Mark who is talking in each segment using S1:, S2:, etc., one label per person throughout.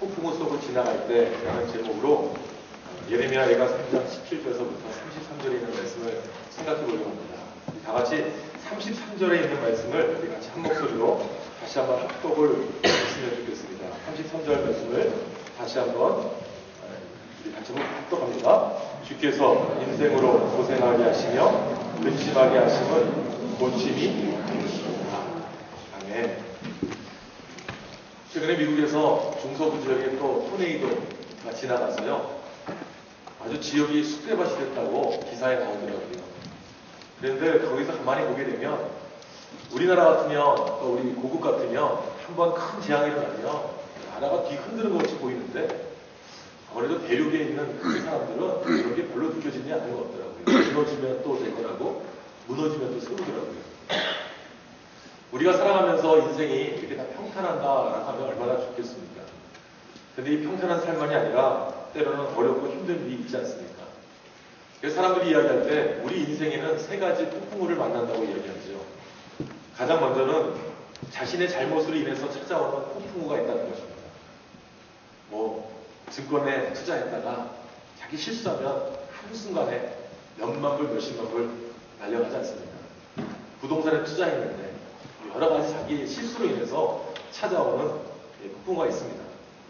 S1: 폭풍우 속을 지나갈 때라는 제목으로 예레미야가 3장 17절에서부터 33절에 있는 말씀을 생각해 보려고 합니다. 다 같이 33절에 있는 말씀을 우리 같이 한 목소리로 다시 한번 합독을 했으면 좋겠습니다. 33절 말씀을 다시 한번 우리 같이 합독합니다. 주께서 인생으로 고생하게 하시며 근심하게 하심은 고침이 되십니다. 아멘. 최근에 미국에서 중서부 지역에 또 토네이도가 지나가서요, 아주 지역이 쑥대밭이 됐다고 기사에 나오더라고요. 그런데 거기서 가만히 보게 되면 우리나라 같으면, 또 우리 고국 같으면 한번 큰 재앙이 일어나면 나라가 뒤 흔드는 것 같이 보이는데, 아무래도 대륙에 있는 그 사람들은 그런 게 별로 느껴지지 않는 것 같더라고요. 무너지면 또 될 거라고, 무너지면 또 세우더라고요. 우리가 살아가면서 인생이 이렇게 다 평탄한다라고 하면 얼마나 좋겠습니까? 근데 이 평탄한 삶만이 아니라 때로는 어렵고 힘든 일이 있지 않습니까? 그래서 사람들이 이야기할 때 우리 인생에는 세 가지 폭풍우를 만난다고 이야기하죠. 가장 먼저는 자신의 잘못으로 인해서 찾아오는 폭풍우가 있다는 것입니다. 증권에 투자했다가 자기 실수하면 한순간에 몇만 불, 몇십만 불 날려가지 않습니까? 부동산에 투자했는데 여러 가지 자기의 실수로 인해서 찾아오는 폭풍우가 있습니다.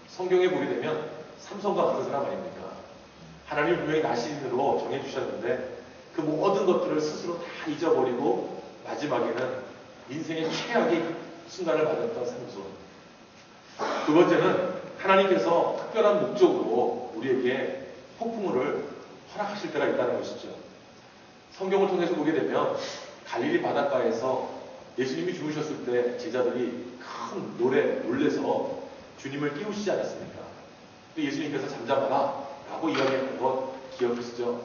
S1: 성경에 보게 되면 삼손과 같은 사람 아닙니까? 하나님이 분명히 나신으로 정해주셨는데 그 모든 것들을 스스로 다 잊어버리고 마지막에는 인생의 최악의 순간을 맞았던 삼손. 두 번째는 하나님께서 특별한 목적으로 우리에게 폭풍우를 허락하실 때가 있다는 것이죠. 성경을 통해서 보게 되면 갈릴리 바닷가에서 예수님이 주무셨을 때 제자들이 큰 노래 놀래서 주님을 깨우시지 않았습니까? 또 예수님께서 잠잠하라 라고 이야기했던 것 기억하시죠?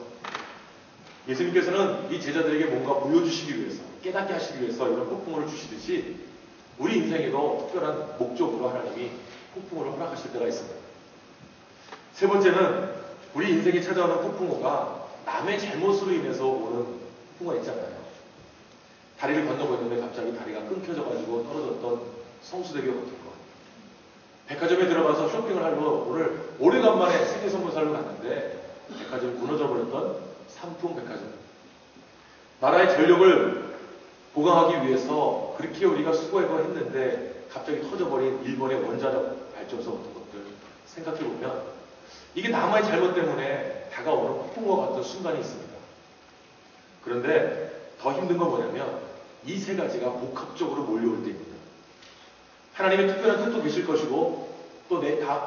S1: 예수님께서는 이 제자들에게 뭔가 보여주시기 위해서, 깨닫게 하시기 위해서 이런 폭풍우를 주시듯이 우리 인생에도 특별한 목적으로 하나님이 폭풍우를 허락하실 때가 있습니다. 세 번째는 우리 인생에 찾아오는 폭풍우가 남의 잘못으로 인해서 오는 폭풍우가 있잖아요. 다리를 건너고 있는데 갑자기 다리가 끊겨져가지고 떨어졌던 성수대교 같은 거. 백화점에 들어가서 쇼핑을 하러 오늘 오래간만에 생일선물 사러 갔는데 백화점이 무너져버렸던 삼풍 백화점. 나라의 전력을 보강하기 위해서 그렇게 우리가 수고해서 했는데 갑자기 터져버린 일본의 원자력 발전소 같은 것들 생각해보면 이게 남의 잘못 때문에 다가오는 폭풍우와 같은 순간이 있습니다. 그런데 더 힘든 건 뭐냐면 이 세 가지가 복합적으로 몰려올 때입니다. 하나님의 특별한 뜻도 계실 것이고 또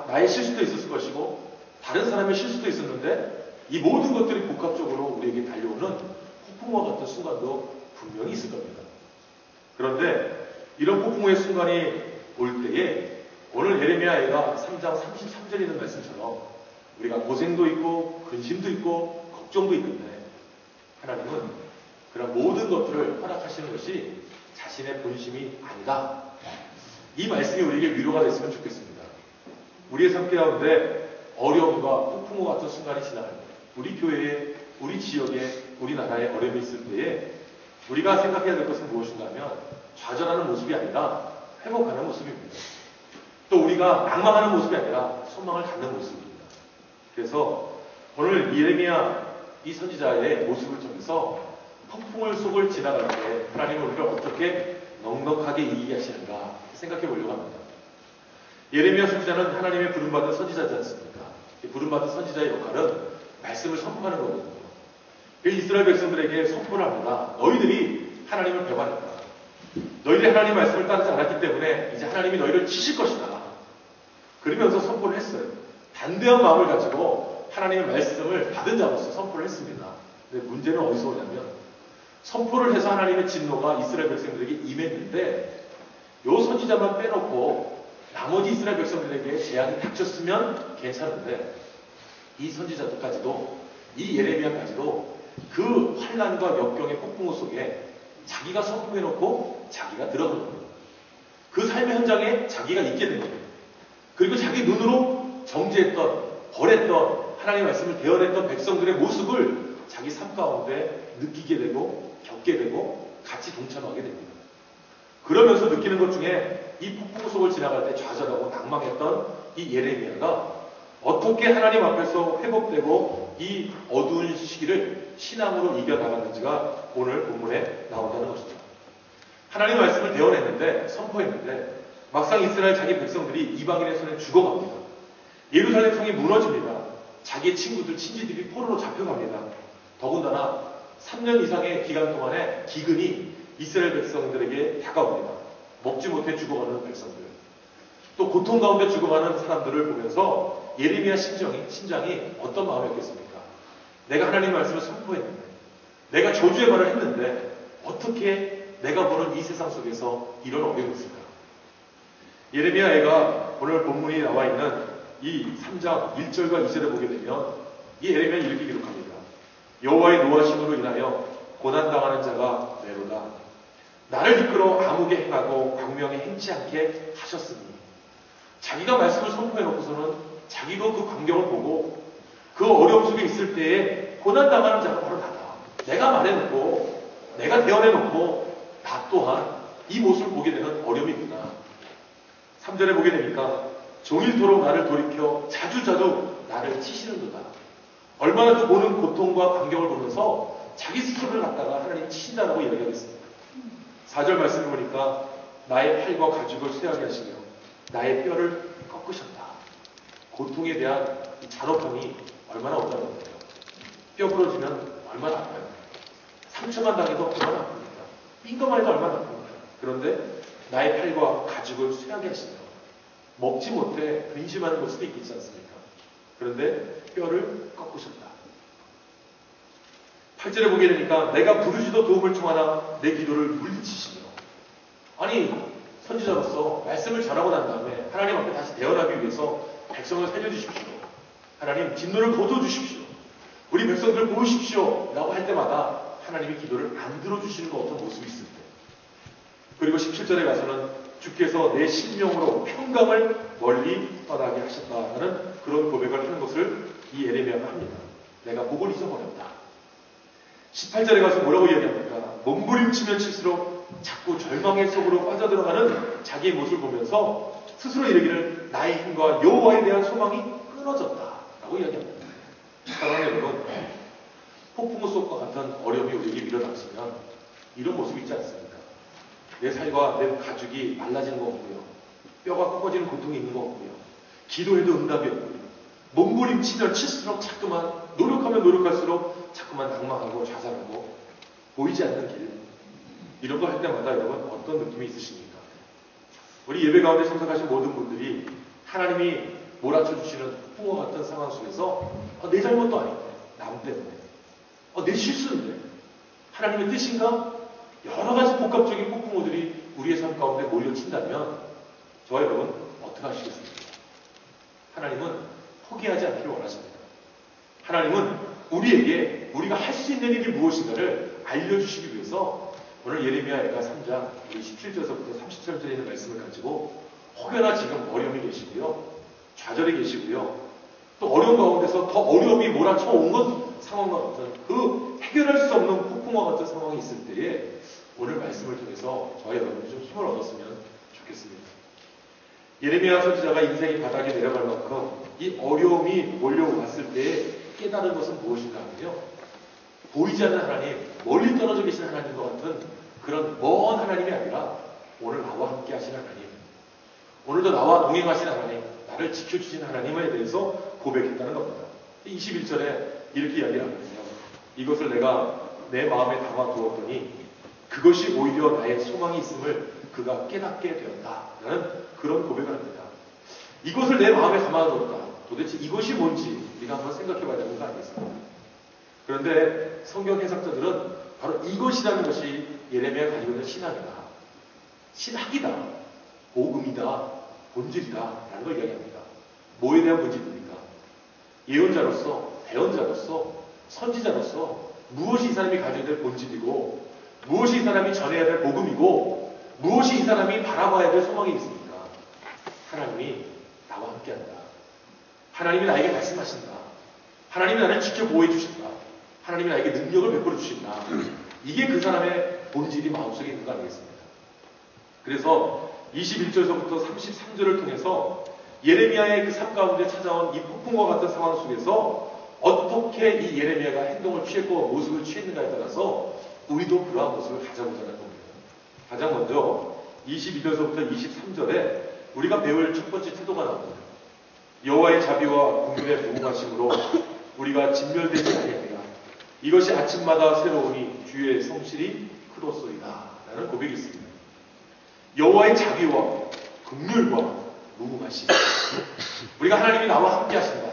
S1: 나의 실수도 있었을 것이고 다른 사람의 실수도 있었는데 이 모든 것들이 복합적으로 우리에게 달려오는 폭풍우와 같은 순간도 분명히 있을 겁니다. 그런데 이런 폭풍우의 순간이 올 때에 오늘 예레미야가 3장 33절에 있는 말씀처럼 우리가 고생도 있고 근심도 있고 걱정도 있는데 하나님은 그런 모든 것들을 허락하시는 것이 자신의 본심이 아니다. 이 말씀이 우리에게 위로가 됐으면 좋겠습니다. 우리의 삶 가운데 어려움과 폭풍우 같은 순간이 지나갈 때 우리 교회에, 우리 지역에, 우리나라에 어려움이 있을 때에 우리가 생각해야 될 것은 무엇인가 하면 좌절하는 모습이 아니라 회복하는 모습입니다. 또 우리가 낭망하는 모습이 아니라 소망을 갖는 모습입니다. 그래서 오늘 예레미야 이 선지자의 모습을 통해서 폭풍을 속을 지나갈 때 하나님은 우리를 어떻게 넉넉하게 이기게 하시는가 생각해 보려고 합니다. 예레미야 선지자는 하나님의 부름받은 선지자지 않습니까? 부름받은 선지자의 역할은 말씀을 선포하는 거거든요. 이스라엘 백성들에게 선포를 합니다. 너희들이 하나님을 배반했다. 너희들이 하나님의 말씀을 따르지 않았기 때문에 이제 하나님이 너희를 치실 것이다. 그러면서 선포를 했어요. 담대한 마음을 가지고 하나님의 말씀을 받은 자로서 선포를 했습니다. 근데 문제는 어디서 오냐면 선포를 해서 하나님의 진노가 이스라엘 백성들에게 임했는데 요 선지자만 빼놓고 나머지 이스라엘 백성들에게 재앙이 닥쳤으면 괜찮은데 이 선지자들까지도 이 예레미야까지도 그 환난과 역경의 폭풍우 속에 자기가 선포해놓고 자기가 들어간 겁니다. 그 삶의 현장에 자기가 있게 된 겁니다. 그리고 자기 눈으로 정죄했던, 벌했던, 하나님의 말씀을 대언했던 백성들의 모습을 자기 삶 가운데 느끼게 되고 겪게 되고 같이 동참하게 됩니다. 그러면서 느끼는 것 중에 이 폭풍 속을 지나갈 때 좌절하고 낭망했던 이 예레미야가 어떻게 하나님 앞에서 회복되고 이 어두운 시기를 신앙으로 이겨나갔는지가 오늘 본문에 나온다는 것이죠. 하나님 말씀을 대언했는데, 선포했는데 막상 이스라엘 자기 백성들이 이방인의 손에 죽어갑니다. 예루살렘 성이 무너집니다. 자기 친구들, 친지들이 포로로 잡혀갑니다. 더군다나 3년 이상의 기간 동안에 기근이 이스라엘 백성들에게 다가옵니다. 먹지 못해 죽어가는 백성들, 또 고통 가운데 죽어가는 사람들을 보면서 예레미야 심장이 어떤 마음이었겠습니까? 내가 하나님 말씀을 선포했는데, 내가 저주의 말을 했는데 어떻게 내가 보는 이 세상 속에서 이런 어려움이 있을까? 예레미야가 오늘 본문이 나와 있는 이 3장 1절과 2절을 보게 되면 이 예레미야는 이렇게 기록합니다. 여호와의 노하심으로 인하여 고난당하는 자가 외로다. 나를 이끌어 암흑에 행하고 광명에 행치 않게 하셨으니, 자기가 말씀을 선포해놓고서는 자기도 그 광경을 보고 그 어려움 속에 있을 때에 고난당하는 자가 바로 나다. 내가 말해놓고 내가 대언해놓고 나 또한 이 모습을 보게 되는 어려움이 있구나. 3절에 보게 되니까 종일토록 나를 돌이켜 자주자주 나를 치시는도다. 얼마나 그 보는 고통과 광경을 보면서 자기 스스로를 갖다가 하나님 치신다라고 이야기하겠습니다. 4절 말씀을 보니까 나의 팔과 가죽을 쇠하게 하시며 나의 뼈를 꺾으셨다. 고통에 대한 이 잔혹함이 얼마나 없다는 거예요. 뼈 부러지면 얼마나 아파요. 상처만 당해도 얼마나 아픕니까? 빈것만 해도 얼마나 아픕니까? 그런데 나의 팔과 가죽을 쇠하게 하시며 먹지 못해 근심하는 모습이 있지 않습니까? 그런데 뼈를 꺾으셨다. 8절에 보게 되니까 내가 부르시도 도움을 청하나 내 기도를 물리치시며, 아니 선지자로서 말씀을 전하고 난 다음에 하나님 앞에 다시 대언하기 위해서 백성을 살려주십시오. 하나님 진노를 거둬주십시오. 우리 백성들 보십시오 라고 할 때마다 하나님이 기도를 안 들어주시는 것 어떤 모습이 있을 때, 그리고 17절에 가서는 주께서 내 심령으로 평강을 멀리 떠나게 하셨다는 그런 고백을 하는 것을 이 예레미야가 합니다. 내가 목을 잊어버렸다. 18절에 가서 뭐라고 이야기합니까? 몸부림치면 칠수록 자꾸 절망의 속으로 빠져들어가는 자기의 모습을 보면서 스스로 이르기를 나의 힘과 여호와에 대한 소망이 끊어졌다 라고 이야기합니다. 사랑하는 여러분, 폭풍우 속과 같은 어려움이 우리에게 밀어닥치면 이런 모습이 있지 않습니까? 내 살과 내 가죽이 말라지는 것 같고요, 뼈가 꺾어지는 고통이 있는 것 같고요, 기도해도 응답이 없고요, 몸부림치면 칠수록 자꾸만 노력하면 노력할수록 자꾸만 낭망하고 좌절하고 보이지 않는 길, 이런 거 할 때마다 여러분 어떤 느낌이 있으십니까? 우리 예배 가운데 참석하신 모든 분들이 하나님이 몰아쳐주시는 폭풍과 같은 상황 속에서 내 잘못도 아닌데, 남 때문에, 내 실수인데 하나님의 뜻인가? 여러 가지 복합적인 폭풍우들이 우리의 삶 가운데 몰려친다면 저와 여러분 어떻게 하시겠습니까? 하나님은 포기하지 않기를 원하십니다. 하나님은 우리에게 우리가 할 수 있는 일이 무엇인가를 알려주시기 위해서 오늘 예레미야가 3장 17절부터 37절에 있는 말씀을 가지고 혹여나 지금 어려움이 계시고요, 좌절이 계시고요, 또 어려운 가운데서 더 어려움이 몰아쳐온 것 상황과 같은 그 해결할 수 없는 폭풍과 같은 상황이 있을 때에 오늘 말씀을 통해서 저와 여러분이 좀 힘을 얻었으면 좋겠습니다. 예레미야 선지자가 인생이 바닥에 내려갈 만큼 이 어려움이 몰려왔을 때 깨달은 것은 무엇인가 하면요, 보이지 않는 하나님, 멀리 떨어져 계신 하나님과 같은 그런 먼 하나님이 아니라 오늘 나와 함께 하시는 하나님, 오늘도 나와 동행하시는 하나님, 나를 지켜주시는 하나님에 대해서 고백했다는 겁니다. 21절에 이렇게 이야기를 하거든요. 이것을 내가 내 마음에 담아두었더니 그것이 오히려 나의 소망이 있음을 그가 깨닫게 되었다라는 그런 고백을 합니다. 이것을 내 마음에 담아두었다. 도대체 이것이 뭔지 우리가 한번 생각해봐야 되는 거 아니겠습니까? 그런데 성경 해석자들은 바로 이것이라는 것이 예레미야가 가지고 있는 신학이다, 신학이다, 복음이다, 본질이다 라는 걸 이야기합니다. 뭐에 대한 본질입니까? 예언자로서, 대언자로서, 선지자로서 무엇이 이 사람이 가져야 될 본질이고, 무엇이 이 사람이 전해야 될 복음이고, 무엇이 이 사람이 바라봐야 될 소망이 있습니까? 하나님이 나와 함께한다. 하나님이 나에게 말씀하신다. 하나님이 나를 지켜 보호해 주신다. 하나님이 나에게 능력을 베풀어 주신다. 이게 그 사람의 본질이 마음속에 있는 거 아니겠습니까? 그래서 21절에서부터 33절을 통해서 예레미야의 그 삶 가운데 찾아온 이 폭풍과 같은 상황 속에서 어떻게 이 예레미야가 행동을 취했고 모습을 취했는가에 따라서 우리도 그러한 모습을 가져보자는 겁니다. 가장 먼저 22절에서부터 23절에 우리가 배울 첫 번째 태도가 나옵니다. 여호와의 자비와 긍휼의 무궁하심으로 우리가 진멸되지 아니하리라. 이것이 아침마다 새로우니 주의 성실이 크도소이다. 라는 고백이 있습니다. 여호와의 자비와 긍휼과 무궁하심. 우리가 하나님이 나와 함께 하신다.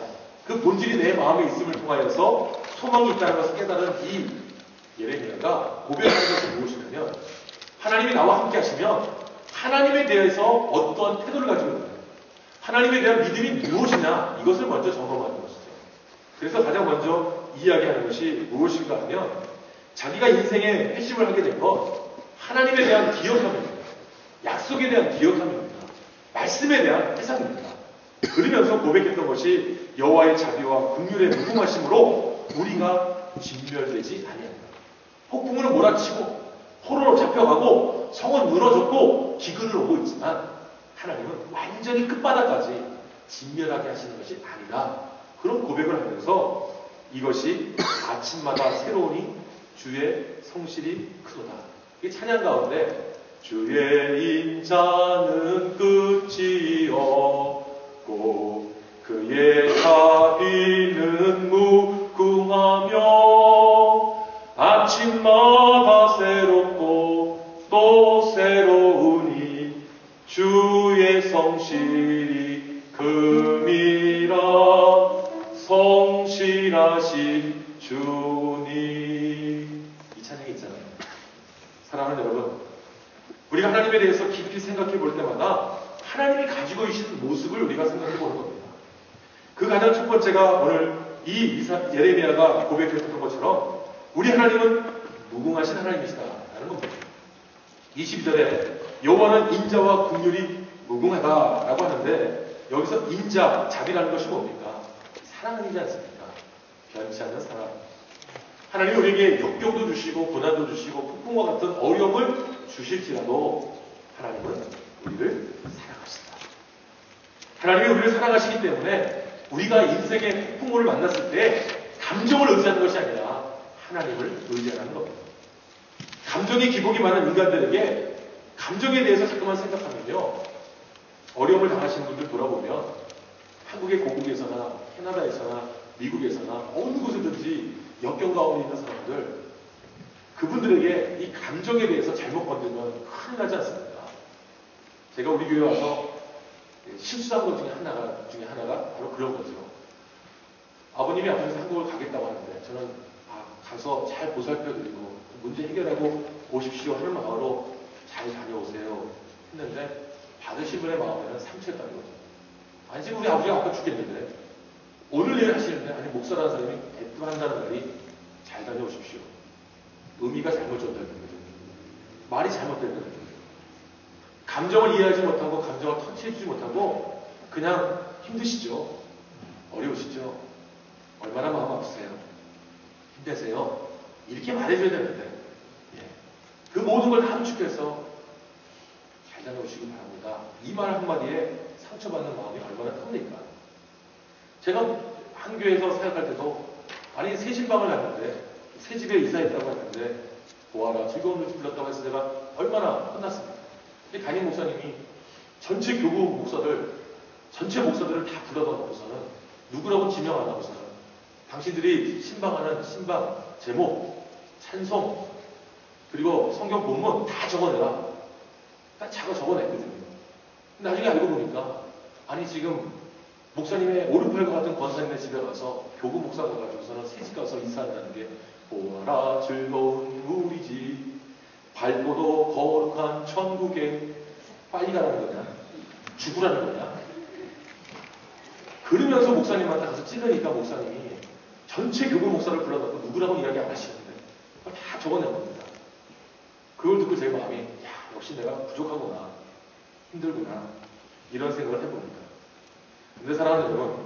S1: 그 본질이 내 마음에 있음을 통하여서 소망이 있다는 것을 깨달은 이 예레미야가 고백하는 것이 무엇이냐면 하나님이 나와 함께 하시면 하나님에 대해서 어떠한 태도를 가지고 있느냐, 하나님에 대한 믿음이 무엇이냐, 이것을 먼저 점검하는 것이죠. 그래서 가장 먼저 이야기하는 것이 무엇인가 하면 자기가 인생에 회심을 하게 된 것, 하나님에 대한 기억함입니다. 약속에 대한 기억함입니다. 말씀에 대한 회상입니다. 그러면서 고백했던 것이 여호와의 자비와 긍휼의 무궁하심으로 우리가 진멸되지 아니한다. 폭풍은 몰아치고 포로로 잡혀가고 성은 무너졌고 기근을 오고 있지만 하나님은 완전히 끝바닥까지 진멸하게 하시는 것이 아니라 그런 고백을 하면서 이것이 아침마다 새로우니 주의 성실이 크도다. 이 찬양 가운데 주의 인자는 끝이 없고 그의 자비는 무궁하며 아침마다 새롭고 또 새로우니 주의 성실이 금이라 성실하신 주님. 이 찬양이 있잖아요. 사랑하는 여러분, 우리가 하나님에 대해서 깊이 생각해 볼 때마다 하나님이 가지고 계신 모습을 우리가 생각해 보는 겁니다. 그 가장 첫 번째가 오늘 이 예레미야가 고백했던 것처럼 우리 하나님은 무궁하신 하나님이시다 라는 겁니다. 22절에 여호와는 인자와 긍휼이 무궁하다라고 하는데 여기서 인자, 자비라는 것이 뭡니까? 사랑이지 않습니까? 변치 않는 사랑. 하나님이 우리에게 역경도 주시고 고난도 주시고 폭풍과 같은 어려움을 주실지라도 하나님은 우리를 사랑하신다. 하나님이 우리를 사랑하시기 때문에 우리가 인생의 폭풍을 만났을 때 감정을 의지하는 것이 아니라 하나님을 의지하는 겁니다. 감정이 기복이 많은 인간들에게 감정에 대해서 자꾸만 생각하면요, 어려움을 당하시는 분들 돌아보면 한국의 고국에서나 캐나다에서나 미국에서나 어느 곳에든지 역경 가운데 있는 사람들, 그분들에게 이 감정에 대해서 잘못 건들면 큰일 나지 않습니까? 제가 우리 교회 와서 실수한 것 중에 하나가 바로 그런 거죠. 아버님이 앞에서 한국을 가겠다고 하는데 저는 가서 잘 보살펴드리고 문제 해결하고 오십시오 하는 마음으로 잘 다녀오세요 했는데 받으신 분의 마음에는 상처였다는 거죠. 아니 지금 우리 아버지가 아까 죽겠는데 오늘 내일 하시는데 아니 목사라는 사람이 대뜸한다는 말이 잘 다녀오십시오. 의미가 잘못 전달된 거죠. 말이 잘못된 거죠. 감정을 이해하지 못하고 감정을 터치해주지 못하고 그냥 힘드시죠? 어려우시죠? 얼마나 마음 아프세요? 힘내세요? 이렇게 말해줘야 되는데 그 모든 걸 다 함축해서 잘 다녀오시기 바랍니다. 이 말 한마디에 상처받는 마음이 얼마나 큽니까? 제가 한 교회에서 사역할 때도 아니 새 신방을 갔는데 새 집에 이사했다고 했는데 보아라 즐거운 눈치 불렀다고 해서 제가 얼마나 혼났습니까? 근데 담임 목사님이 전체 목사들을 다 불러다 놓고서는 누구라고 지명 안 하고서는 당신들이 신방하는 신방 제목, 찬송, 그리고 성경 본문 다 적어내라. 딱 적어냈거든요. 나중에 알고 보니까 아니 지금 목사님의 오른팔과 같은 권사님의 집에 가서 교구 목사가 가지고서는 새집 가서 이사한다는 게 보아라 즐거운 우리 집 밝고도 거룩한 천국에 빨리 가라는 거냐? 죽으라는 거냐? 그러면서 목사님한테 가서 찌르니까 목사님이 전체 교구 목사를 불러놓고 누구라고 이야기 안 하시는데 그걸 다 적어낸 겁니다. 그걸 듣고 제 마음이 야 역시 내가 부족하구나 힘들구나 이런 생각을 해봅니다. 근데 사랑하는 여러분,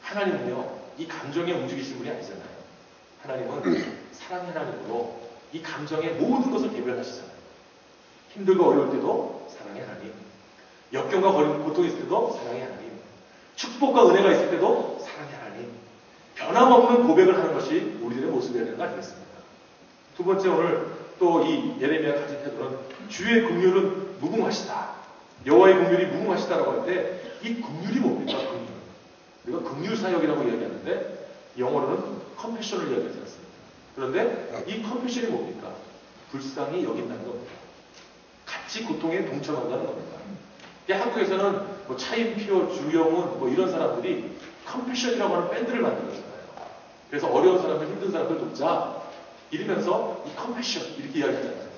S1: 하나님은요 이 감정에 움직이신 분이 아니잖아요. 하나님은 사랑의 하나님으로 이 감정의 모든 것을 개별하시잖아요. 힘들고 어려울 때도 사랑의 하나님, 역경과 고통이 있을 때도 사랑의 하나님, 축복과 은혜가 있을 때도 사랑의 하나님, 변함없는 고백을 하는 것이 우리들의 모습이어야 되는 거 아니겠습니까? 두 번째, 오늘 또 이 예레미야가 가진 태도는 주의 긍휼은 무궁하시다. 여호와의 긍휼이 무궁하시다라고 할 때 이 긍휼이 뭡니까? 긍휼. 우리가 긍휼 사역이라고 이야기하는데 영어로는 컴패션을 이야기하지 않습니다. 그런데 이 컴패션이 뭡니까? 불쌍히 여긴다는 겁니다. 같이 고통에 동참한다는 겁니다. 한국에서는 뭐 차인표, 주영훈 뭐 이런 사람들이 컴패션이라고 하는 밴드를 만들었어요. 그래서 어려운 사람들, 힘든 사람들 돕자 이러면서 이 컴패션 이렇게 이야기하잖아요.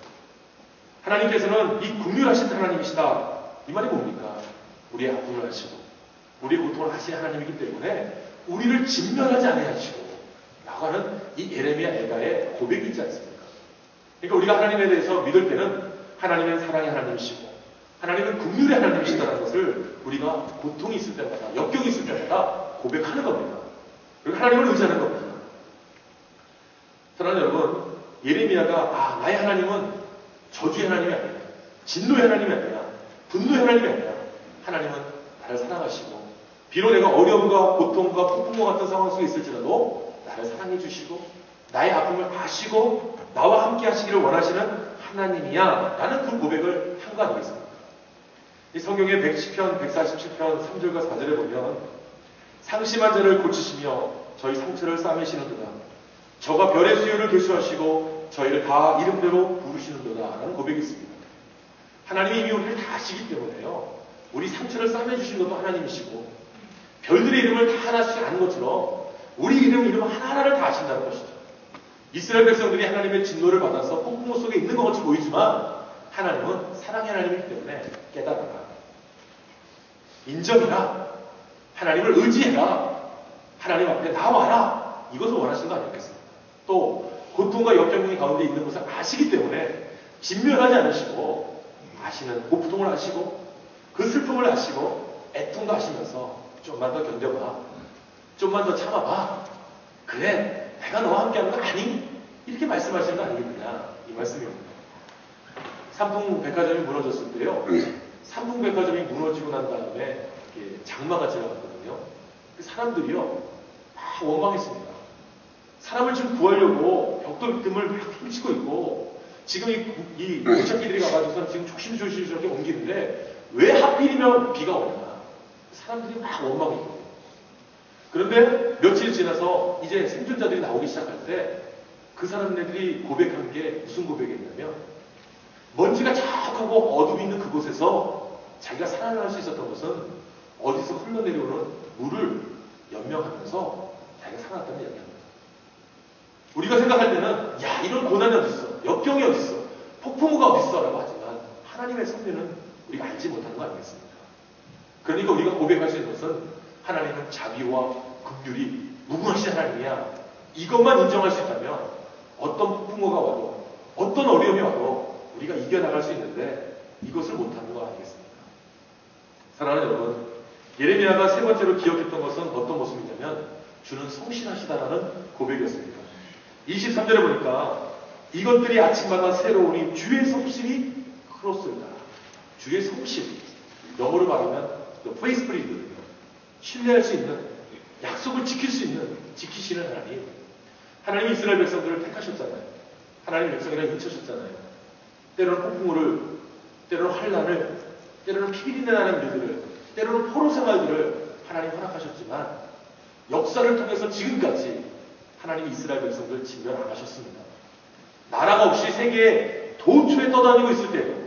S1: 하나님께서는 이 긍휼하신 하나님이시다. 이 말이 뭡니까? 우리의 아픔을 하시고 우리의 고통을 하신 하나님이기 때문에 우리를 진멸하지 아니하시고 라고 하는 이 예레미야 애가의 고백이 있지 않습니까? 그러니까 우리가 하나님에 대해서 믿을 때는 하나님은 사랑의 하나님이시고 하나님은 긍휼의 하나님이시다는 것을 우리가 고통이 있을 때마다, 역경이 있을 때마다 고백하는 겁니다. 그리고 하나님을 의지하는 겁니다. 사랑하는 여러분, 예레미야가 나의 하나님은 저주의 하나님이 아니라 진노의 하나님이 아니라 분노의 하나님이 아니라 하나님은 나를 사랑하시고 비록 내가 어려움과 고통과 폭풍과 같은 상황 속에 있을지라도 나를 사랑해 주시고 나의 아픔을 아시고 나와 함께 하시기를 원하시는 하나님이야 라는 그 고백을 한 거 아니겠습니까? 이 성경의 110편, 147편 3절과 4절에 보면 상심한 자를 고치시며 저희 상처를 싸매시는도다. 저가 별의 수요를 계수하시고 저희를 다 이름대로 부르시는도다 라는 고백이 있습니다. 하나님이 이미 우리를 다 아시기 때문에요. 우리 상처를 싸매주신 것도 하나님이시고 별들의 이름을 다 하나씩 아는 것처럼 우리 이름을 하나하나를 다 아신다는 것이죠. 이스라엘 백성들이 하나님의 진노를 받아서 폭풍 속에 있는 것 같이 보이지만 하나님은 사랑의 하나님이기 때문에 깨달아라. 인정해라. 하나님을 의지해라. 하나님 앞에 나와라. 이것을 원하시는 거 아니겠습니까? 또 고통과 역경이 가운데 있는 것을 아시기 때문에 진멸하지 않으시고 아시는 고통을 아시고 그 슬픔을 아시고 애통도 하시면서 좀만 더 견뎌봐. 좀만 더 참아봐. 그래, 내가 너와 함께하는 거 아니? 이렇게 말씀하시는 거 아니겠느냐? 이 말씀입니다. 삼풍백화점이 무너졌을 때요. 삼풍백화점이 무너지고 난 다음에 장마가 지나갔거든요. 그 사람들이요, 막 원망했습니다. 사람을 지금 구하려고 벽돌 틈을 막 훔치고 있고 지금 이 무차기들이 가가지고서 지금 조심조심 저렇게 옮기는데 왜 하필이면 비가 오냐? 사람들이 막 원망했거든요. 그런데 며칠 지나서 이제 생존자들이 나오기 시작할 때 그 사람들이 고백한 게 무슨 고백이었냐면 먼지가 자욱하고 어둠이 있는 그곳에서 자기가 살아날 수 있었던 것은 어디서 흘러내려오는 물을 연명하면서 자기가 살아났다는 이야기합니다. 우리가 생각할 때는 야, 이런 고난이 어딨어? 역경이 어딨어? 폭풍우가 어딨어? 라고 하지만 하나님의 섭리는 우리가 알지 못하는 거 아니겠습니까? 그러니까 우리가 고백할 수 있는 것은 하나님은 자비와 긍휼이 무궁하신 하나님이야. 이것만 인정할 수 있다면 어떤 폭풍우가 와도 어떤 어려움이 와도 우리가 이겨나갈 수 있는데 이것을 못하는 거 아니겠습니까? 사랑하는 여러분, 예레미야가 세 번째로 기억했던 것은 어떤 모습이냐면 주는 성실하시다라는 고백이었습니다. 23절에 보니까 이것들이 아침마다 새로우니 주의 성실이 크로스다. 주의 성실. 영어로 말하면 페이스프리드거든요. 신뢰할 수 있는, 약속을 지킬 수 있는, 지키시는 하나님. 하나님이 이스라엘 백성들을 택하셨잖아요. 하나님의 백성이랑 인쳐셨잖아요. 때로는 폭풍우를, 때로는 환란을, 때로는 피비린내 나는 일들을, 때로는 포로 생활들을 하나님 허락하셨지만 역사를 통해서 지금까지 하나님이 이스라엘 백성들을 진멸 안 하셨습니다. 나라가 없이 세계에 도초에 떠다니고 있을 때도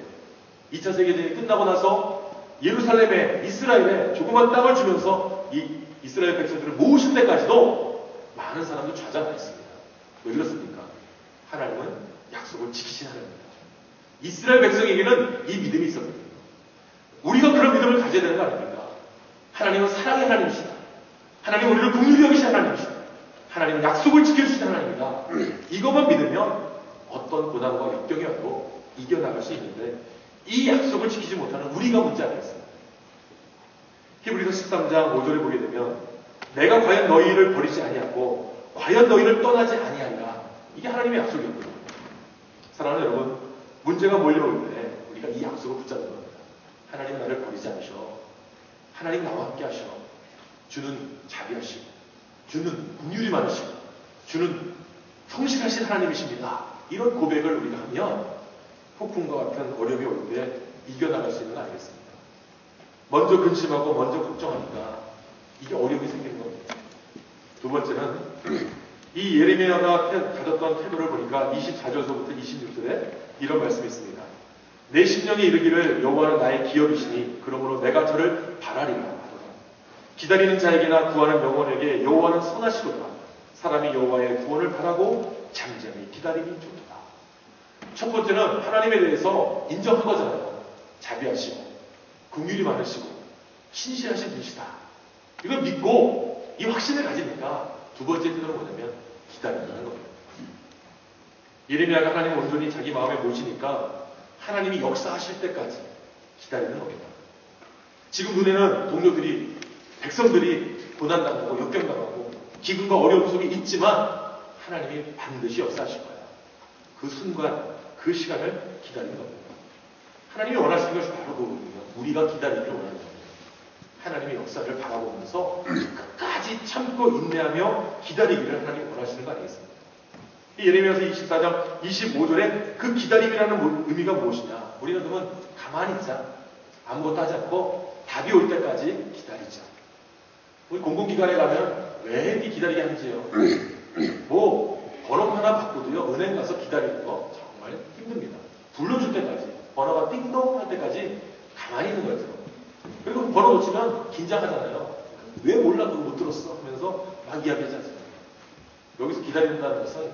S1: 2차 세계대전이 끝나고 나서 예루살렘에 이스라엘에 조그만 땅을 주면서 이 이스라엘 백성들을 모으신 데까지도 많은 사람들 좌절했습니다. 왜 그렇습니까? 하나님은 약속을 지키신 하나님입니다. 이스라엘 백성에게는 이 믿음이 있었거든요. 우리가 그런 믿음을 가져야 되는 거 아닙니까? 하나님은 사랑의 하나님이시다. 하나님은 우리를 긍휼히 여기신 하나님이시다. 하나님은 약속을 지켜주시는 하나님이다. 이것만 믿으면 어떤 고난과 역경이 와도 이겨나갈 수 있는데 이 약속을 지키지 못하는 우리가 문제 아니겠습니까? 히브리서 13장 5절에 보게 되면 내가 과연 너희를 버리지 아니하고 과연 너희를 떠나지 아니하리라. 이게 하나님의 약속이었거든요. 사랑하는 여러분, 문제가 몰려올 때 우리가 이 약속을 붙잡는 겁니다. 하나님은 나를 버리지 버리지 않으셔. 하나님 나와 함께 하셔. 주는 자비하시고, 주는 긍휼이 많으시고, 주는 성실하신 하나님이십니다. 이런 고백을 우리가 하면 폭풍과 같은 어려움이 올 때 이겨나갈 수 있는 거 아니겠습니까? 먼저 근심하고 먼저 걱정하니까 이게 어려움이 생기는 겁니다. 두 번째는 이 예레미야가 가졌던 태도를 보니까 24절서부터 26절에 이런 말씀이 있습니다. 내 심령이 이르기를 여호와는 나의 기업이시니 그러므로 내가 저를 바라리라 하도다. 기다리는 자에게나 구하는 영혼에게 여호와는 선하시도다. 사람이 여호와의 구원을 바라고 잠잠히 기다림이 좋도다. 첫 번째는 하나님에 대해서 인정한 거잖아요. 자비하시고 긍휼이 많으시고 신실하신 분이시다. 이걸 믿고 이 확신을 가지니까 두 번째 태도는 뭐냐면 기다린다는 겁니다. 예레미야가 하나님을 온전히 자기 마음에 모시니까 하나님이 역사하실 때까지 기다리는 겁니다. 지금 눈에는 동료들이, 백성들이 고난당하고 역경당하고 기근과 어려움 속에 있지만 하나님이 반드시 역사하실 거야. 그 순간, 그 시간을 기다리는 겁니다. 하나님이 원하시는 것이 바로 그거거든요. 우리가 기다리기를 원하는 겁니다. 하나님의 역사를 바라보면서 끝까지 참고 인내하며 기다리기를 하나님이 원하시는 거 아니겠습니까? 예레미야서 24장 25절에 그 기다림이라는 의미가 무엇이냐? 우리는 그러면 가만히 있자. 아무것도 하지 않고 답이 올 때까지 기다리자. 우리 공공기관에 가면 왜 이렇게 기다리게 하는지요? 뭐 번호 하나 바꾸도요. 은행 가서 기다리는 거 정말 힘듭니다. 불러줄 때까지, 번호가 띵동 할 때까지 가만히 있는 거예요. 그리고 번호 놓치면 긴장하잖아요. 왜 몰라? 그거 못 들었어? 하면서 막 이야기하지 않습니까? 여기서 기다린다는 것은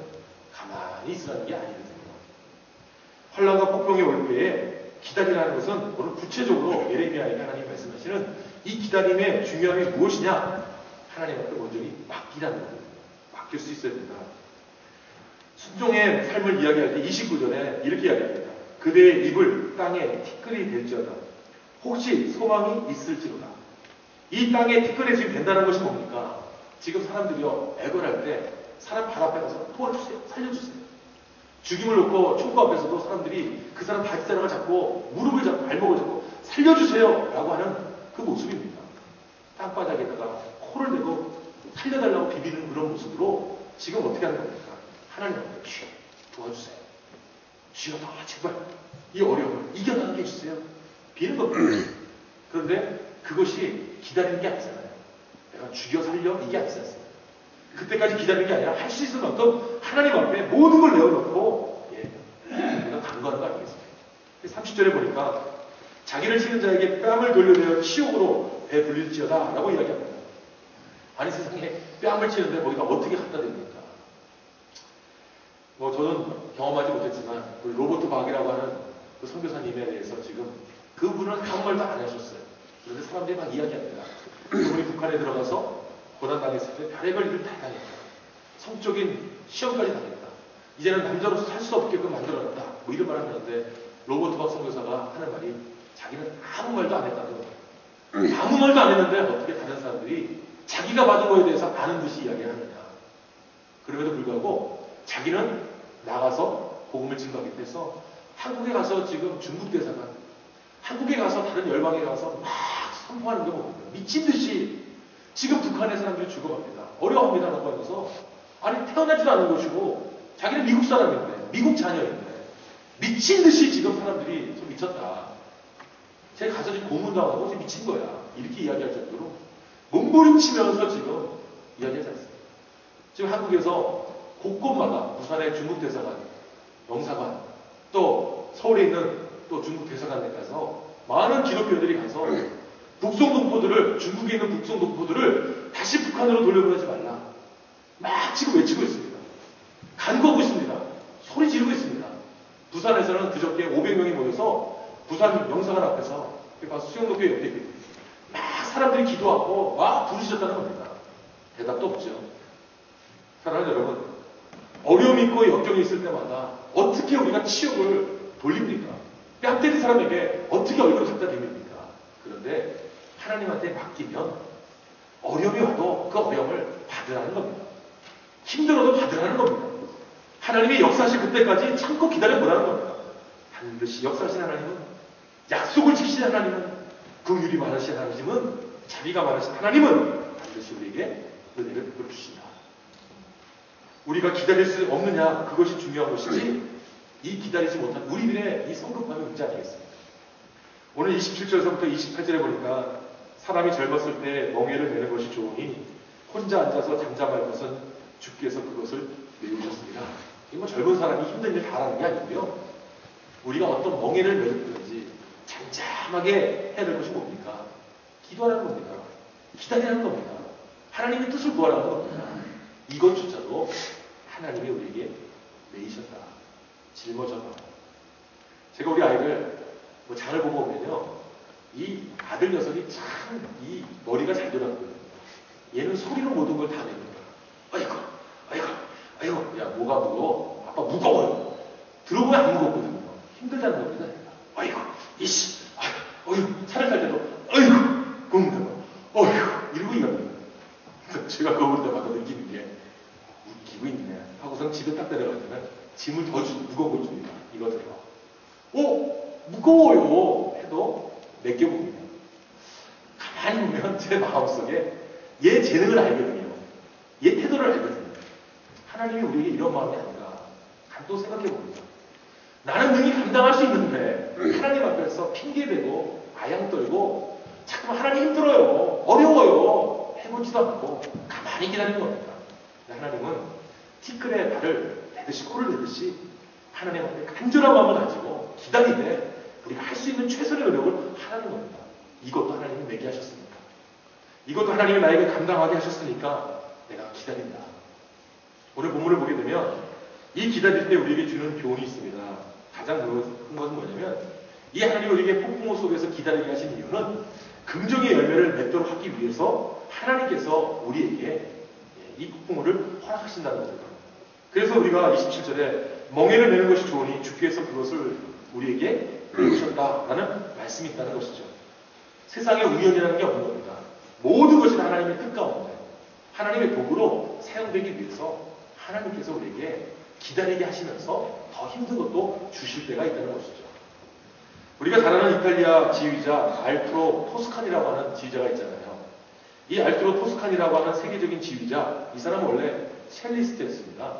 S1: 가만히 있으라는 게 아니거든요. 환난과 폭풍이 올 때에 기다리라는 것은 오늘 구체적으로 예레미야에게 하나님 말씀하시는 이 기다림의 중요함이 무엇이냐? 하나님 앞에 온전히 맡기라는 겁니다. 맡길 수 있어야 된다. 순종의 삶을 이야기할 때 29절에 이렇게 이야기합니다. 그대의 입을 땅에 티끌이 될지어다. 혹시 소망이 있을지로다. 이 땅에 티끌이 지금 된다는 것이 뭡니까? 지금 사람들이요, 애걸할 때 사람 발 앞에 가서 도와주세요. 살려주세요. 죽임을 놓고 총구 앞에서도 사람들이 그 사람 발자락을 잡고 무릎을 잡고 발목을 잡고 살려주세요 라고 하는 그 모습입니다. 땅바닥에다가 코를 대고 살려달라고 비비는 그런 모습으로 지금 어떻게 하는 겁니까? 하나님 앞에 주여 도와주세요. 주여 제발 이 어려움을 이겨나가게 해주세요. 비는 겁니다. 그런데 그것이 기다리는 게 아니잖아요. 내가 죽여 살려 이게 아니지 않습니까? 그때까지 기다리는 게 아니라 할 수 있을 만큼 하나님 앞에 모든 걸 내어놓고 우리가 간구하는 거 아니겠습니까? 30절에 보니까 자기를 치는 자에게 뺨을 돌려내어 치욕으로 배불릴지어다 라고 이야기합니다. 아니 세상에 뺨을 치는데 거기다 어떻게 갖다 댑니까? 뭐 저는 경험하지 못했지만 우리 로버트 박이라고 하는 그 선교사님에 대해서 지금 그분은 아무 말도 안 하셨어요. 그런데 사람들이 막 이야기합니다. 그분이 북한에 들어가서 고난당했을 때 별의별 일을 다 당했다. 성적인 시험까지 당했다. 이제는 남자로서 살 수 없게끔 만들어놨다. 뭐 이런 말을 하는데 로버트 박 선교사가 하는 말이 자기는 아무 말도 안 했다는 거예요. 아무 말도 안 했는데 어떻게 다른 사람들이 자기가 받은 거에 대해서 아는 듯이 이야기하느냐. 그럼에도 불구하고 자기는 나가서 복음을 증거하기 위해서 한국에 가서 지금 중국 대사관, 한국에 가서 다른 열방에 가서 막 선포하는 게 뭡니까? 미친 듯이 지금 북한의 사람들이 죽어갑니다. 어려워합니다라고 하면서 아니 태어나지도 않은 것이고 자기는 미국 사람인데 미국 자녀인데 미친 듯이 지금 사람들이 좀 미쳤다. 제가 가서 지금 고문당하고 지금 미친 거야. 이렇게 이야기할 정도로 몸부림치면서 지금 이야기하지 않습니다. 지금 한국에서 곳곳마다 부산의 중국 대사관, 영사관, 또 서울에 있는 또 중국 대사관에 가서 많은 기독교인들이 가서 북송 동포들을, 중국에 있는 북송 동포들을 다시 북한으로 돌려보내지 말라. 막 지금 외치고 있습니다. 간구하고 있습니다. 소리 지르고 있습니다. 부산에서는 그저께 500명이 모여서 부산 영사관 앞에서 수영도교 옆에 막 사람들이 기도하고 막 부르짖었다는 겁니다. 대답도 없죠. 사랑하는 여러분, 어려움이 있고 역경이 있을 때마다 어떻게 우리가 치욕을 돌립니까? 뺨 때린 사람에게 어떻게 얼굴을 갖다 댑니까? 그런데 하나님한테 맡기면 어려움이 와도 그 어려움을 받으라는 겁니다. 힘들어도 받으라는 겁니다. 하나님이 역사하실 그때까지 참고 기다려보라는 겁니다. 반드시 역사하신 하나님은, 약속을 지키신 하나님은, 긍휼이 많으신 하나님은, 자비가 많으신 하나님은 반드시 우리에게 은혜를 베풀어 주신다. 우리가 기다릴 수 없느냐, 그것이 중요한 것이지 이 기다리지 못한 우리들의 이 성급함의 문제 아니겠습니까? 오늘 27절에서부터 28절에 보니까 사람이 젊었을 때 멍에를 메는 것이 좋으니 혼자 앉아서 잠잠할 것은 주께서 그것을 메우셨습니다. 이 뭐 젊은 사람이 힘든 일 다 하는 게 아니고요. 우리가 어떤 멍에를 메든지 잠잠하게 해야 될 것이 뭡니까? 기도하라는 겁니다. 기다리라는 겁니다. 하나님의 뜻을 구하라는 겁니다. 이것조차도 하나님이 우리에게 내이셨다. 짊어져라. 제가 우리 아이를 뭐 장을 보고 오면요, 이 아들 녀석이 참 이 머리가 잘 돌아가거든요. 얘는 소리로 모든 걸 다 내는 거야. 아이고, 아이고, 아이고, 야, 뭐가 무거워? 아빠 무거워요. 들어보면 안 무겁거든요. 힘들다는 겁니다. 아이고, 이씨, 아이고, 차를 탈 때도, 아이고, 굽는다. 아이고, 이러고 이갑니다. 제가 그거 볼 때마다 느끼는 게, 웃기고 있네. 하고선 집에 딱 내려가면 짐을 더 무거운 걸 줍니다. 이거 들어. 무거워요. 해도 맡겨봅니다. 가만히 보면 제 마음속에 얘 재능을 알거든요. 얘 태도를 알거든요. 하나님이 우리에게 이런 마음이 아닌가. 또 생각해봅니다. 나는 능히 감당할 수 있는데 하나님 앞에서 핑계대고 아양 떨고 자꾸만 하나님 힘들어요. 어려워요. 해보지도 않고 가만히 기다리는 겁니다. 하나님은 티끌에 발을 대듯이 코를 대듯이 하나님 앞에 간절한 마음을 가지고 기다리되 우리가 할 수 있는 최선의 노력을 하라는 겁니다. 이것도 하나님이 내게 하셨으니까. 이것도 하나님이 나에게 감당하게 하셨으니까 내가 기다린다. 오늘 본문을 보게 되면 이 기다릴 때 우리에게 주는 교훈이 있습니다. 가장 큰 것은 뭐냐면 이 하나님이 우리에게 폭풍우 속에서 기다리게 하신 이유는 긍정의 열매를 맺도록 하기 위해서 하나님께서 우리에게 이 폭풍우를 허락하신다는 겁니다. 그래서 우리가 27절에 멍에를 메는 것이 좋으니 주께서 그것을 우리에게 내주셨다라는 말씀이 있다는 것이죠. 세상에 우연이라는 게 없는 겁니다. 모든 것이 하나님의 뜻 가운데 하나님의 도구로 사용되기 위해서 하나님께서 우리에게 기다리게 하시면서 더 힘든 것도 주실 때가 있다는 것이죠. 우리가 잘 아는 이탈리아 지휘자 알투로 토스카니라고 하는 지휘자가 있잖아요. 이 알투로 토스카니라고 하는 세계적인 지휘자, 이 사람은 원래 첼리스트였습니다.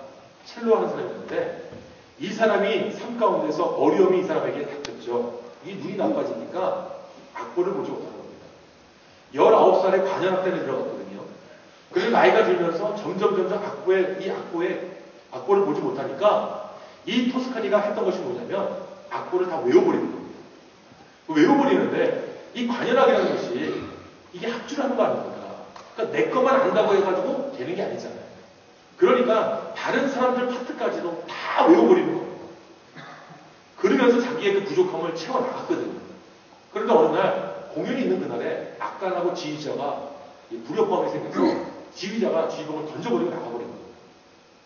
S1: 첼로 하는 사람이었는데 이 사람이 삶 가운데서 어려움이 이 사람에게 닥쳤죠. 이 눈이 나빠지니까 악보를 보지 못하는 겁니다. 19살에 관현악단에 들어갔거든요. 그래서 나이가 들면서 점점 악보를 보지 못하니까 이 토스카니가 했던 것이 뭐냐면 악보를 다 외워버리는 겁니다. 외워버리는데 이 관현악이라는 것이 이게 합주라는 거 아닙니까? 그러니까 내 것만 안다고 해가지고 되는 게 아니잖아요. 그러니까 다른 사람들 파트까지도 다 외워버리는 거예요. 그러면서 자기의 그 부족함을 채워나갔거든요. 그런데 어느 날 공연이 있는 그날에 악단하고 지휘자가 불협화음이 생겨서 지휘자가 지휘봉을 던져버리고 나가버린 거예요.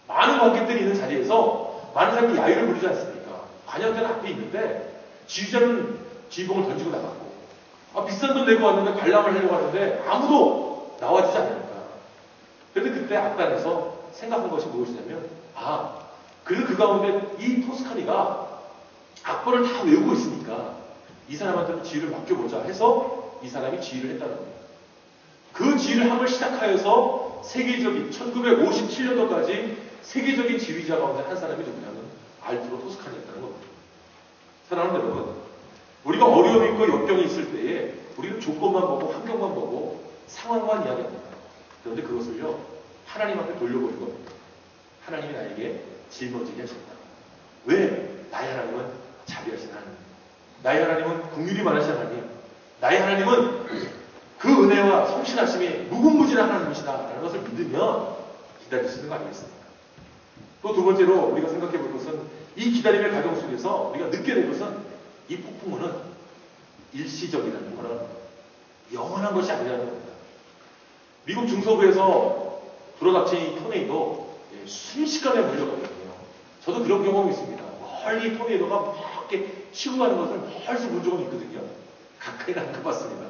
S1: 많은 관객들이 있는 자리에서 많은 사람들이 야유를 부르지 않습니까? 관현대는 앞에 있는데 지휘자는 지휘봉을 던지고 나갔고 비싼 돈 내고 왔는데 관람을 하려고 하는데 아무도 나와주지 않으니까. 그런데 그때 악단에서 생각한 것이 무엇이냐면 그래도 그 가운데 이 토스카니가 악보를 다 외우고 있으니까 이 사람한테 지휘를 맡겨보자 해서 이 사람이 지휘를 했다는 겁니다. 그 지휘를 함을 시작하여서 세계적인 1957년도까지 세계적인 지휘자 가운데 한 사람이 누구냐면 알투로 토스카니였다는 겁니다. 사랑하는 여러분, 우리가 어려움이 있고 역경이 있을 때에 우리는 조건만 보고 환경만 보고 상황만 이야기합니다. 그런데 그것을요 하나님 앞에 돌려보는 겁니다. 하나님이 나에게 짊어지게 하셨다. 왜? 나의 하나님은 자비하신 하나님, 나의 하나님은 긍휼이 많으신 하나님, 나의 하나님은 그 은혜와 성실하심이 무궁무진한 하나님이시다 라는 것을 믿으면 기다릴 수 있는 거 아니겠습니까? 또 두 번째로 우리가 생각해 볼 것은 이 기다림의 과정 속에서 우리가 느껴야 될 것은 이 폭풍우는 일시적이라는 거는 영원한 것이 아니라는 겁니다. 미국 중서부에서 불어닥친 이 토네이도 순식간에 몰려가거든요. 저도 그런 경험이 있습니다. 멀리 토네이도가 막 이렇게 치고 가는 것을 멀리서 본 적은 있거든요. 가까이는 안 가봤습니다.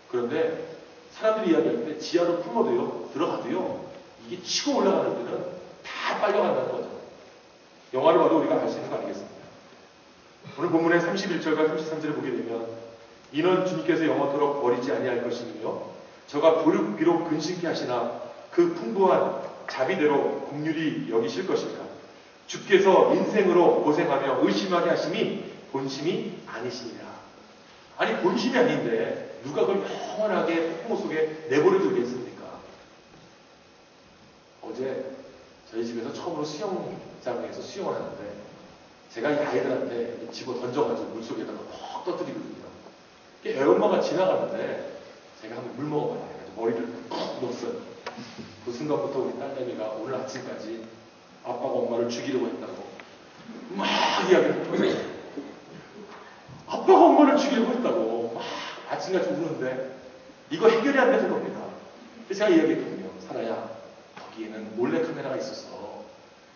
S1: 그런데 사람들이 이야기할 때 지하로 품어도요, 들어가도요, 이게 치고 올라가는 데는 다 빨려간다는 거죠. 영화를 봐도 우리가 알 수 있는 거 아니겠습니까? 오늘 본문의 31절과 33절을 보게 되면 이는 주님께서 영원토록 버리지 아니할 것이며 저가 비록 근심케 하시나 그 풍부한 자비대로 긍휼히 여기실 것이니라. 주께서 인생으로 고생하며 의심하게 하심이 본심이 아니시니라. 아니 본심이 아닌데 누가 그걸 영원하게 폭풍 속에 내버려 두겠습니까? 어제 저희 집에서 처음으로 수영장에서 수영을 하는데 제가 이 아이들한테 집어 던져가지고 물속에다가 퍽 떠뜨리거든요. 애엄마가 지나가는데 제가 한번 물 먹어봐야 해가지고 머리를 푹 놓았어요. 그 순간부터 우리 딸내미가 오늘 아침까지 아빠가 엄마를 죽이려고 했다고 막 이야기를 했거든요. 아빠가 엄마를 죽이려고 했다고 막 아침까지 우는데 이거 해결이 안 되는 겁니다. 그래서 제가 이야기했거든요. 사라야, 거기에는 몰래카메라가 있었어.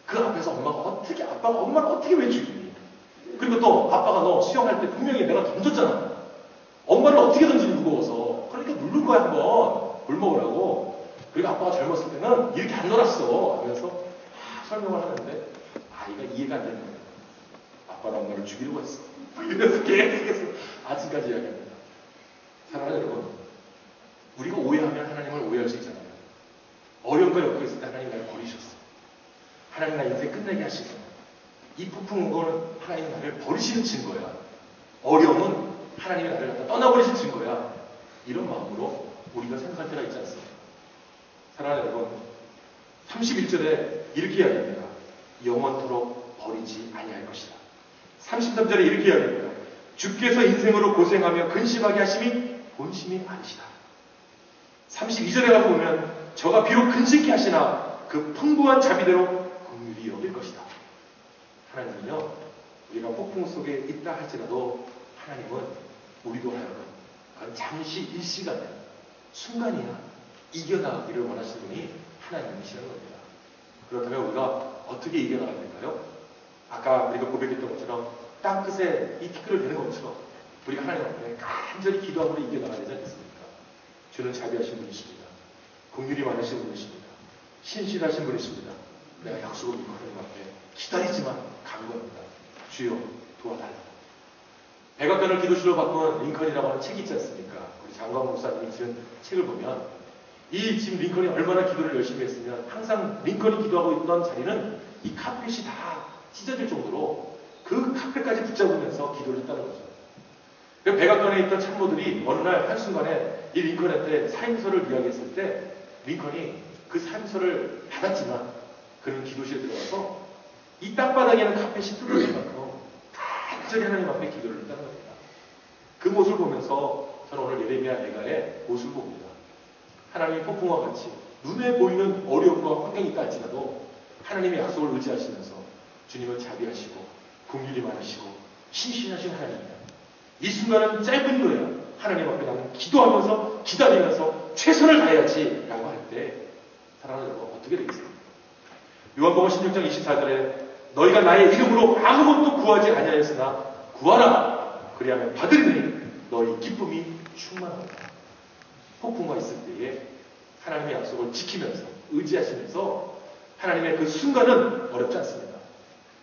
S1: 그 앞에서 아빠가 엄마를 어떻게 왜 죽이니? 그리고 또 아빠가 너 수영할 때 분명히 내가 던졌잖아. 엄마를 어떻게 던지니 무거워서. 그러니까 누른 거야 한번. 물 먹으라고. 그리고 아빠가 젊었을 때는 이렇게 안 놀았어 하면서 설명을 하는데 아이가 이해가 안 되는 거예요. 아빠는 엄마를 죽이려고 했어. 이래서 계속해서 아침까지 이야기합니다. 사랑하는 여러분, 우리가 오해하면 하나님을 오해할 수 있잖아요. 어려움과 엮여 있을 때 하나님 나를 버리셨어. 하나님 나 인생 끝내게 하시고 이 폭풍 온 거는 하나님 나를 버리시는 증거야. 어려움은 하나님이 나를 갖다 떠나버리신 증거야. 이런 마음으로 우리가 생각할 때가 있지 않습니까? 사랑하는 여러분, 31절에 이렇게 이야기합니다. 영원토록 버리지 아니할 것이다. 33절에 이렇게 이야기합니다. 주께서 인생으로 고생하며 근심하게 하심이 본심이 아니시다. 32절에 가서 보면 저가 비록 근심케 하시나 그 풍부한 자비대로 긍휼히 여길 것이다. 하나님은요, 우리가 폭풍 속에 있다 할지라도 하나님은 우리도 하여금 그건 잠시 일시간이야, 순간이야, 이겨나가기를 원하시는 분이 하나님이시라는 겁니다. 그렇다면 우리가 어떻게 이겨나가야 될까요? 아까 우리가 고백했던 것처럼 땅끝에 이 티끌을 대는 것처럼 우리가 하나님 앞에 간절히 기도함으로 이겨나가야 되지 않겠습니까? 주는 자비하신 분이십니다. 긍휼이 많으신 분이십니다. 신실하신 분이십니다. 내가 약속을 믿고 하나님 앞에 기다리지만 간구합니다. 주여 도와달라. 백악관을 기도실로 바꾼 링컨이라고 하는 책이 있지 않습니까? 우리 장광 목사님이 쓴 책을 보면 이 지금 링컨이 얼마나 기도를 열심히 했으면 항상 링컨이 기도하고 있던 자리는 이 카펫이 다 찢어질 정도로 그 카펫까지 붙잡으면서 기도를 했다는 거죠. 그 백악관에 있던 참모들이 어느 날 한순간에 이 링컨한테 사임서를 이야기했을 때 링컨이 그 사임서를 받았지만 그는 기도실에 들어가서 이 땅바닥에는 카펫이 뚫어질 만큼 간절히 하나님 앞에 기도를 했다는 겁니다. 그 모습을 보면서 저는 오늘 예레미야 애가의 모습을 봅니다. 하나님이 폭풍과 같이 눈에 보이는 어려움과 환경이 있다 할지라도 하나님의 약속을 의지하시면서 주님은 자비하시고 긍휼이 많으시고 신실하신 하나님이다. 이 순간은 짧은 거야. 하나님 앞에 나는 기도하면서 기다리면서 최선을 다해야지 라고 할 때 사랑하는 여러분 어떻게 되겠습니까? 요한복음 16장 24절에 너희가 나의 이름으로 아무것도 구하지 아니하였으나 구하라. 그리하면 받으리니 너희 기쁨이 충만하다. 폭풍과 있을 때에 하나님의 약속을 지키면서 의지하시면서 하나님의 그 순간은 어렵지 않습니다.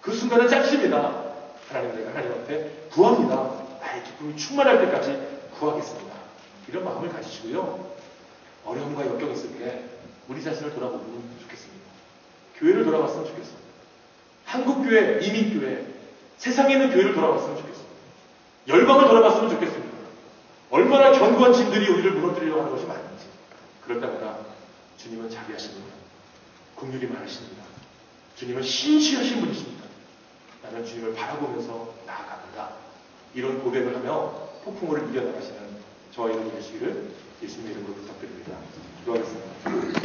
S1: 그 순간은 짧습니다. 내가 하나님 앞에 구합니다. 나의 기쁨이 충만할 때까지 구하겠습니다. 이런 마음을 가지시고요. 어려움과 역경이 있을 때 우리 자신을 돌아보면 좋겠습니다. 교회를 돌아봤으면 좋겠습니다. 한국교회, 이민교회, 세상에 있는 교회를 돌아봤으면 좋겠습니다. 열방을 돌아봤으면 좋겠습니다. 얼마나 견고한 짐들이 우리를 무너뜨리려고 하는 것이 많은지. 그럴 때마다 주님은 자비하신 분이다. 긍휼이 많으십니다. 주님은 신실하신 분이십니다. 나는 주님을 바라보면서 나아갑니다. 이런 고백을 하며 폭풍우를 이겨나가시는 저와 여러분이 되시기를 예수님의 이름으로 부탁드립니다. 기도하겠습니다.